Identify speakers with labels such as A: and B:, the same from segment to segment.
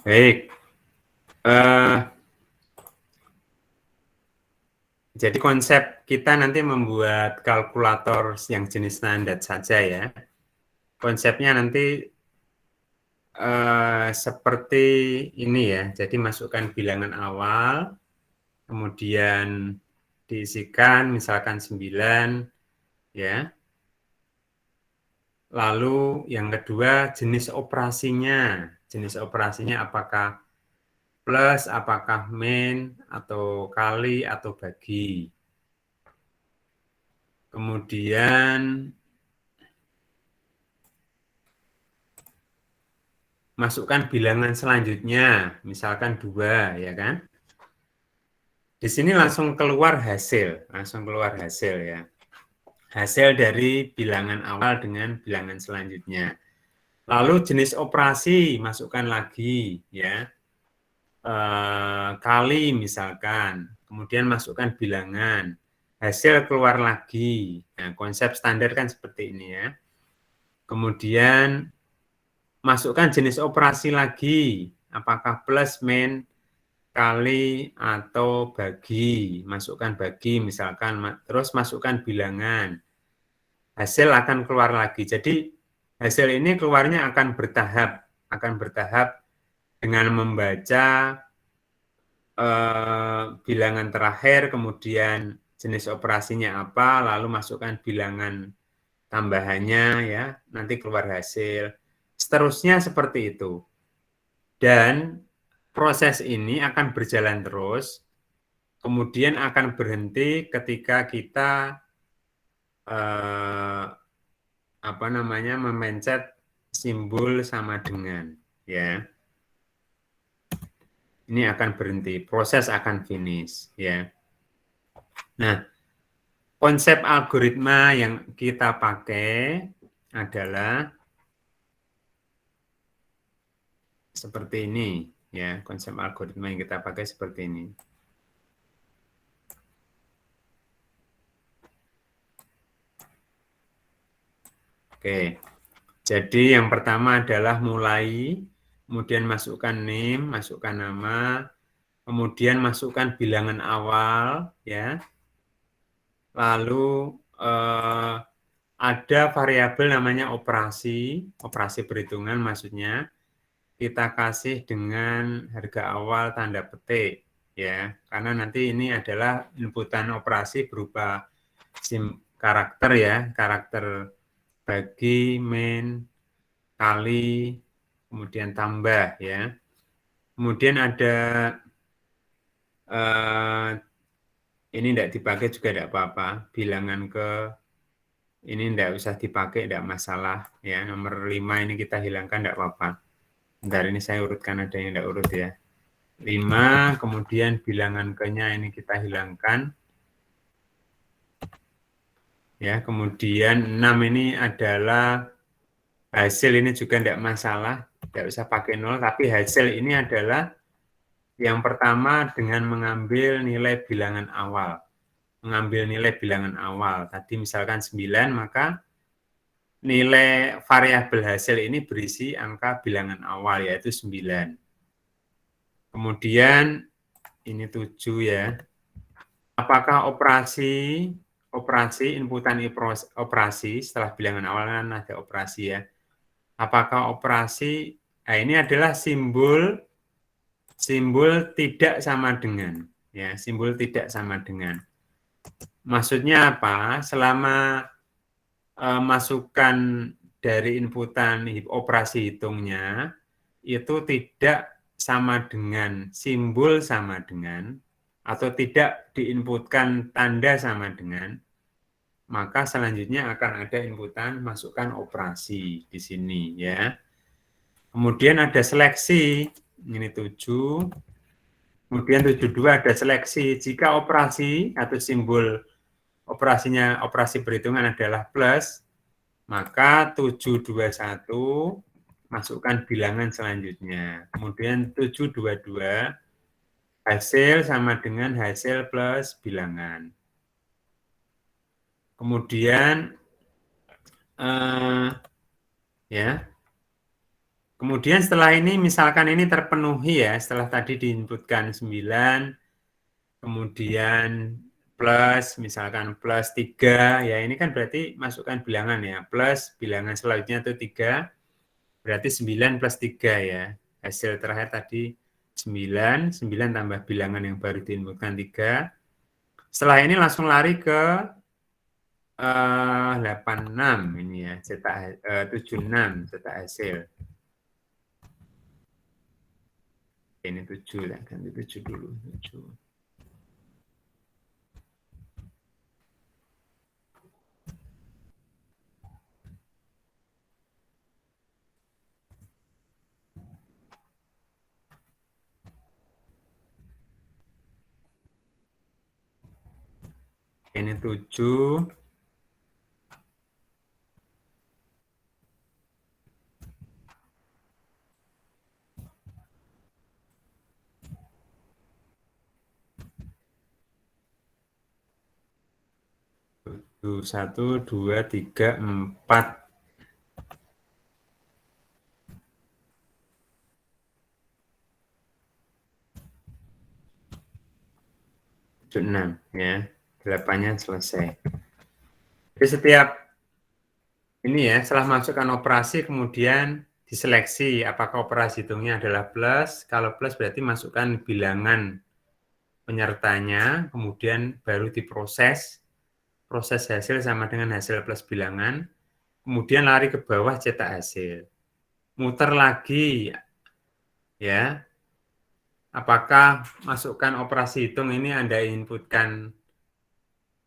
A: Baik. Jadi konsep kita nanti membuat kalkulator yang jenis standar saja ya. Konsepnya nanti seperti ini ya. Jadi masukkan bilangan awal, kemudian diisikan misalkan 9 ya. Lalu yang kedua jenis operasinya. Jenis operasinya apakah plus, apakah min, atau kali, atau bagi. Kemudian masukkan bilangan selanjutnya, misalkan 2, ya kan? Di sini langsung keluar hasil ya. Hasil dari bilangan awal dengan bilangan selanjutnya. Lalu jenis operasi masukkan lagi, ya. Kali misalkan, kemudian masukkan bilangan, hasil keluar lagi. Nah, konsep standar kan seperti ini ya. Kemudian masukkan jenis operasi lagi, apakah plus, min, kali, atau bagi. Masukkan bagi misalkan, terus masukkan bilangan. Hasil akan keluar lagi. Jadi hasil ini keluarnya akan bertahap dengan membaca bilangan terakhir, kemudian jenis operasinya apa, lalu masukkan bilangan tambahannya ya, nanti keluar hasil. Seterusnya seperti itu. Dan proses ini akan berjalan terus, kemudian akan berhenti ketika kita memencet simbol sama dengan ya. Ini akan berhenti, proses akan finish ya. Nah, konsep algoritma yang kita pakai adalah seperti ini ya. Konsep algoritma yang kita pakai seperti ini. Oke. Jadi yang pertama adalah mulai, kemudian masukkan name, masukkan nama, kemudian masukkan bilangan awal ya. Lalu ada variabel namanya operasi perhitungan maksudnya kita kasih dengan harga awal tanda petik ya, karena nanti ini adalah inputan operasi berupa karakter ya, karakter bagi, min, kali, kemudian tambah ya. Kemudian ada ini tidak dipakai juga tidak apa-apa, bilangan ke ini tidak usah dipakai, tidak masalah ya. Nomor 5 ini kita hilangkan tidak apa-apa. Bentar, ini saya urutkan, ada yang tidak urut ya. 5, kemudian bilangan ke-nya ini kita hilangkan. Ya, kemudian 6 ini adalah hasil, ini juga tidak masalah, tidak usah pakai 0, tapi hasil ini adalah yang pertama dengan mengambil nilai bilangan awal. Mengambil nilai bilangan awal. Tadi misalkan 9, maka nilai variabel hasil ini berisi angka bilangan awal, yaitu 9. Kemudian ini 7 ya. Apakah operasi inputan operasi setelah bilangan awal kan ada operasi ya. Apakah operasi, nah ini adalah simbol tidak sama dengan ya, simbol tidak sama dengan. Maksudnya apa? Selama masukan dari inputan operasi hitungnya itu tidak sama dengan, simbol sama dengan, atau tidak diinputkan tanda sama dengan, maka selanjutnya akan ada inputan masukkan operasi di sini ya. Kemudian ada seleksi, ini 7. Kemudian 72 ada seleksi. Jika operasi atau simbol operasinya, operasi perhitungan adalah plus, maka 721 masukkan bilangan selanjutnya. Kemudian 722 hasil sama dengan hasil plus bilangan. Kemudian ya Kemudian setelah ini, misalkan ini terpenuhi ya, setelah tadi diinputkan 9, kemudian plus, misalkan plus 3, ya ini kan berarti masukkan bilangan ya, plus bilangan selanjutnya itu 3, berarti 9 plus 3 ya. Hasil terakhir tadi 9, 9 tambah bilangan yang baru diinputkan 3. Setelah ini langsung lari ke 86 ini ya, cetak 76 cetak hasil. Ini 7 ya, ganti 7 dulu. 7. Ini 7. Tuh, 1, 2, 3, 4. 6 ya. 8-nya selesai. Jadi setiap ini ya, setelah masukkan operasi kemudian diseleksi apakah operasi hitungnya adalah plus. Kalau plus berarti masukkan bilangan penyertanya, kemudian baru diproses. Proses hasil sama dengan hasil plus bilangan. Kemudian lari ke bawah cetak hasil. Muter lagi ya. Apakah masukkan operasi hitung ini Anda inputkan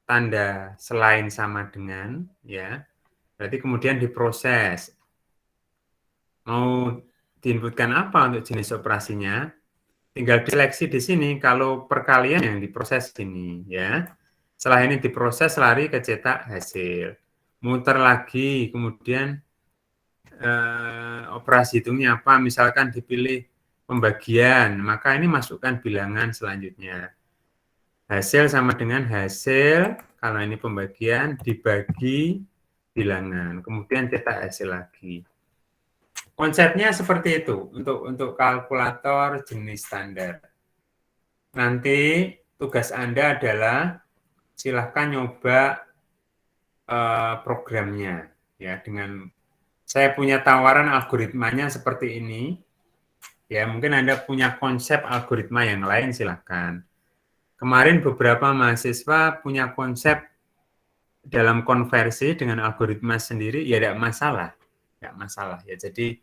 A: tanda selain sama dengan ya. Berarti kemudian diproses. Mau diinputkan apa untuk jenis operasinya? Tinggal diseleksi di sini kalau perkalian yang diproses ini ya. Setelah ini diproses lari ke cetak hasil. Muter lagi kemudian operasi hitungnya apa? Misalkan dipilih pembagian, maka ini masukkan bilangan selanjutnya. Hasil sama dengan hasil, kalau ini pembagian, dibagi bilangan. Kemudian cetak hasil lagi. Konsepnya seperti itu untuk kalkulator jenis standar. Nanti tugas Anda adalah silahkan nyoba programnya ya dengan saya punya tawaran algoritmanya seperti ini. Ya, mungkin Anda punya konsep algoritma yang lain silahkan. Kemarin beberapa mahasiswa punya konsep dalam konversi dengan algoritma sendiri, ya tidak masalah. Tidak masalah ya. Jadi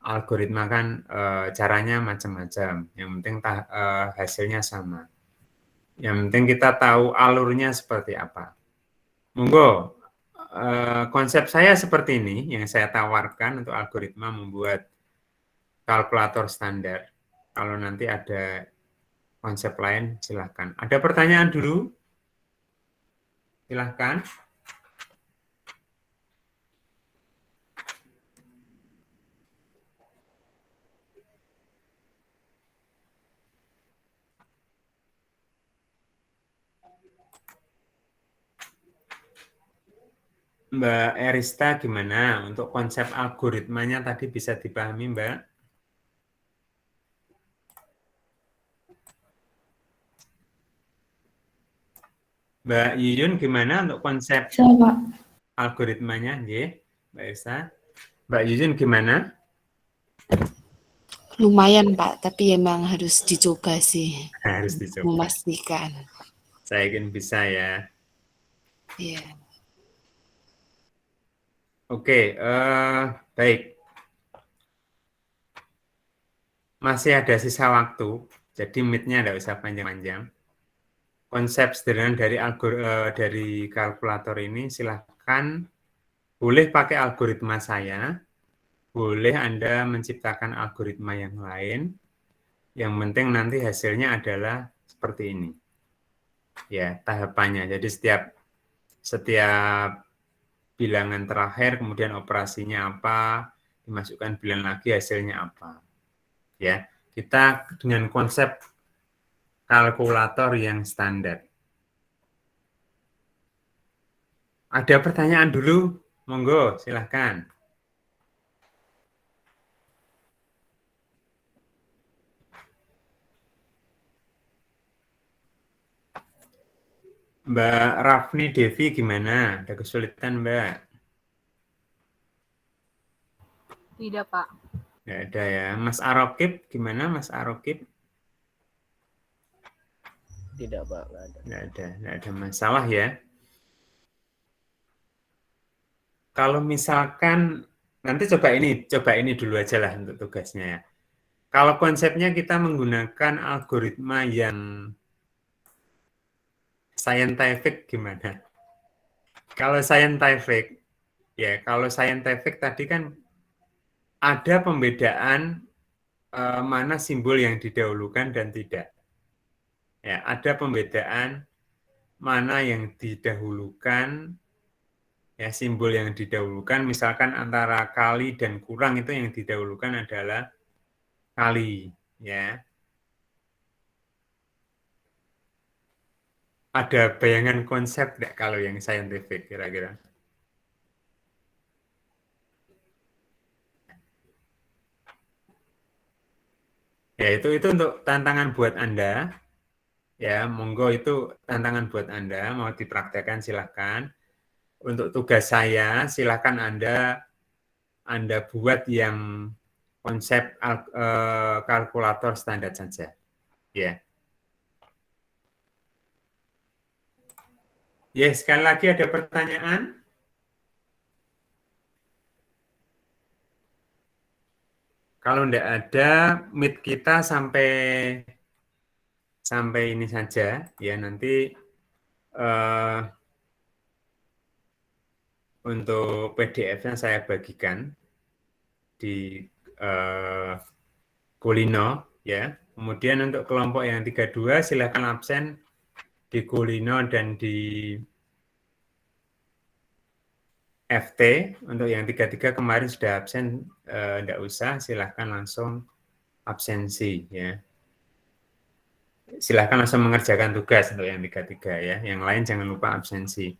A: algoritma kan caranya macam-macam. Yang penting hasilnya sama. Yang penting kita tahu alurnya seperti apa. Monggo, konsep saya seperti ini yang saya tawarkan untuk algoritma membuat kalkulator standar. Kalau nanti ada konsep lain, silahkan. Ada pertanyaan dulu? Silahkan. Mbak Erista gimana? Untuk konsep algoritmanya tadi bisa dipahami, Mbak? Mbak Yuyun gimana untuk konsep algoritmanya? Ye, Mbak Erista. Mbak Yuyun gimana?
B: Lumayan Pak, tapi emang harus dicoba sih.
A: Harus dicoba.
B: Memastikan.
A: Saya yakin bisa ya.
B: Iya.
A: Oke, baik. Masih ada sisa waktu, jadi meet-nya tidak usah panjang-panjang. Konsep sederhana dari kalkulator ini silahkan boleh pakai algoritma saya, boleh Anda menciptakan algoritma yang lain, yang penting nanti hasilnya adalah seperti ini. Ya, tahapannya. Jadi setiap bilangan terakhir, kemudian operasinya apa, dimasukkan bilangan lagi hasilnya apa. Ya, kita dengan konsep kalkulator yang standar. Ada pertanyaan dulu? Monggo, silahkan. Mbak Rafni Devi gimana? Ada kesulitan, Mbak?
C: Tidak, Pak.
A: Nggak ada ya. Mas Arokib gimana, Mas Arokib?
D: Tidak, Pak.
A: Nggak ada masalah ya. Kalau misalkan nanti coba ini dulu aja lah untuk tugasnya ya. Kalau konsepnya kita menggunakan algoritma yang scientific gimana? Kalau scientific tadi kan ada pembedaan mana simbol yang didahulukan dan tidak. Ya, ada pembedaan mana yang didahulukan, ya simbol yang didahulukan, misalkan antara kali dan kurang itu yang didahulukan adalah kali, ya. Ada bayangan konsep nggak kalau yang scientific kira-kira? Ya itu untuk tantangan buat Anda. Ya, monggo itu tantangan buat Anda, mau dipraktekkan silahkan. Untuk tugas saya, silahkan Anda buat yang konsep kalkulator standar saja. Ya. Ya, sekali lagi ada pertanyaan? Kalau tidak ada, meet kita sampai ini saja. Ya, nanti untuk PDF-nya saya bagikan di Kulino, ya. Kemudian untuk kelompok yang 32 silakan absen di Kulino dan di FT. Untuk yang 33 kemarin sudah absen, tidak usah, silahkan langsung absensi, ya. Silahkan langsung mengerjakan tugas untuk yang 33 ya. Yang lain jangan lupa absensi.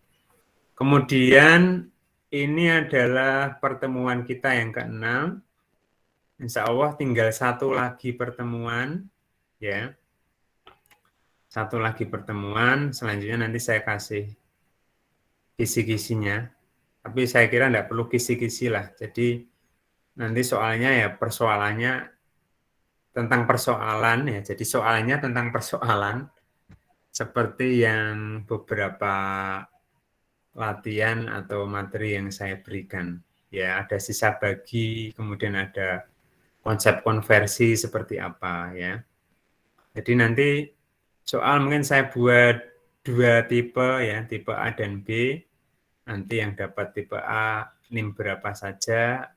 A: Kemudian ini adalah pertemuan kita yang ke-6. Insya Allah tinggal satu lagi pertemuan, ya. Satu lagi pertemuan, selanjutnya nanti saya kasih kisi-kisinya. Tapi saya kira tidak perlu kisi-kisi lah. Jadi nanti soalnya ya persoalannya tentang persoalan ya. Jadi soalnya tentang persoalan seperti yang beberapa latihan atau materi yang saya berikan. Ya, ada sisa bagi, kemudian ada konsep konversi seperti apa ya. Jadi nanti soal mungkin saya buat 2 tipe ya, tipe A dan B. Nanti yang dapat tipe A NIM berapa saja,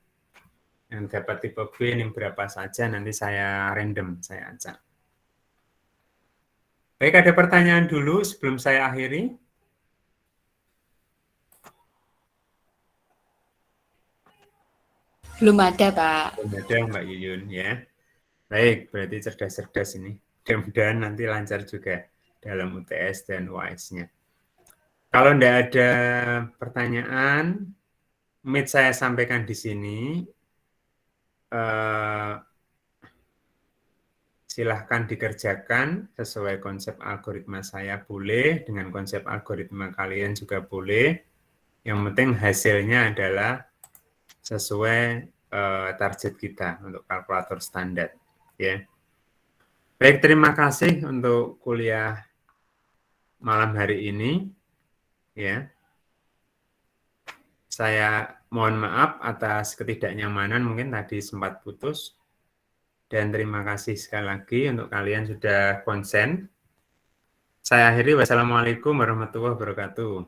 A: yang dapat tipe B NIM berapa saja, nanti saya random, saya acak. Baik, ada pertanyaan dulu sebelum saya akhiri?
B: Belum ada, Pak.
A: Belum ada, Mbak Yuyun, ya. Baik, berarti cerdas-cerdas ini. Mudah-mudahan nanti lancar juga dalam UTS dan UAS-nya. Kalau tidak ada pertanyaan, Meet saya sampaikan di sini. Silahkan dikerjakan sesuai konsep algoritma saya boleh, dengan konsep algoritma kalian juga boleh. Yang penting hasilnya adalah sesuai target kita untuk kalkulator standar. Ya. Baik, terima kasih untuk kuliah malam hari ini. Ya. Saya mohon maaf atas ketidaknyamanan, mungkin tadi sempat putus. Dan terima kasih sekali lagi untuk kalian sudah konsen. Saya akhiri, wassalamualaikum warahmatullahi wabarakatuh.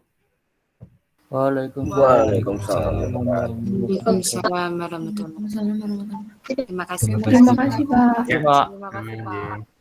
D: Waalaikumsalam.
B: Waalaikumsalam warahmatullahi wabarakatuh. Terima kasih.
E: Terima kasih, Pak.
A: Ya,
C: Terima kasih, Pak.